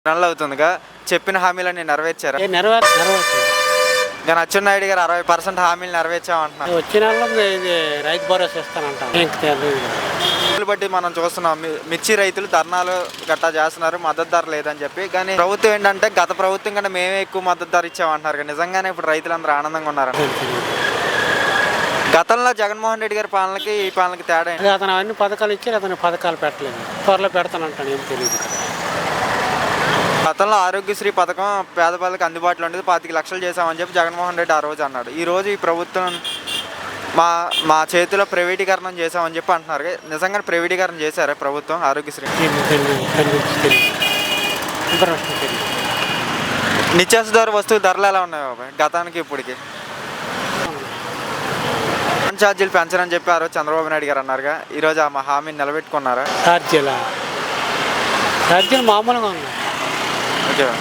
నెలలు అవుతుందిగా చెప్పిన హామీలన్నీ నెరవేర్చారా? నెరవేర్చలేదు. నేను అచ్చెన్నాయుడు గారు 60% హామీలు నెరవేర్చామంటున్నారు. వచ్చే నెలలో ఇది రైతు భరోసా ఇస్తానంట. ఇంక తెలియదు. రోజులు బట్టి మనం చూస్తున్నాం మిర్చి రైతులు ధర్నాలు గట్టా చేస్తున్నారు, మద్దతు ధర లేదని చెప్పి. కానీ ప్రభుత్వం ఏంటంటే గత ప్రభుత్వం కన్నా మేమే ఎక్కువ మద్దతు ధర ఇచ్చామంటున్నారు కదా, నిజంగానే ఇప్పుడు రైతులందరూ ఆనందంగా ఉన్నారు. గతంలో జగన్మోహన్ రెడ్డి గారి పాలనకి ఈ పాలనకి తేడా ఏంటి? అదే అతను అన్ని పథకాలు ఇచ్చి అతను పథకాలు పెట్టలేదు. త్వరలో పెడతానంటాను, ఏం తెలియదు. గతంలో ఆరోగ్యశ్రీ పథకం పేద ప్రజలకు అందుబాటులో ఉండేది, 25 లక్షలు చేశామని చెప్పి జగన్మోహన్ రెడ్డి ఆ రోజు అన్నాడు. ఈ రోజు ఈ ప్రభుత్వం మా చేతిలో ప్రైవేటీకరణం చేశామని చెప్పి అంటున్నారు. నిజంగా ప్రైవేటీకరణ చేశారా ప్రభుత్వం ఆరోగ్యశ్రీ? నిత్యావసర వస్తువుల ధరలు ఎలా ఉన్నాయి బాబాయ్ గతానికి ఇప్పటికి? ఛార్జీలు పెంచరని చెప్పి ఆ రోజు చంద్రబాబు నాయుడు గారు అన్నారుగా, ఈరోజు ఆ హామీని నిలబెట్టుకున్నారా? ఛార్జీలు మామూలుగా ఉన్నాయి. ఓకే.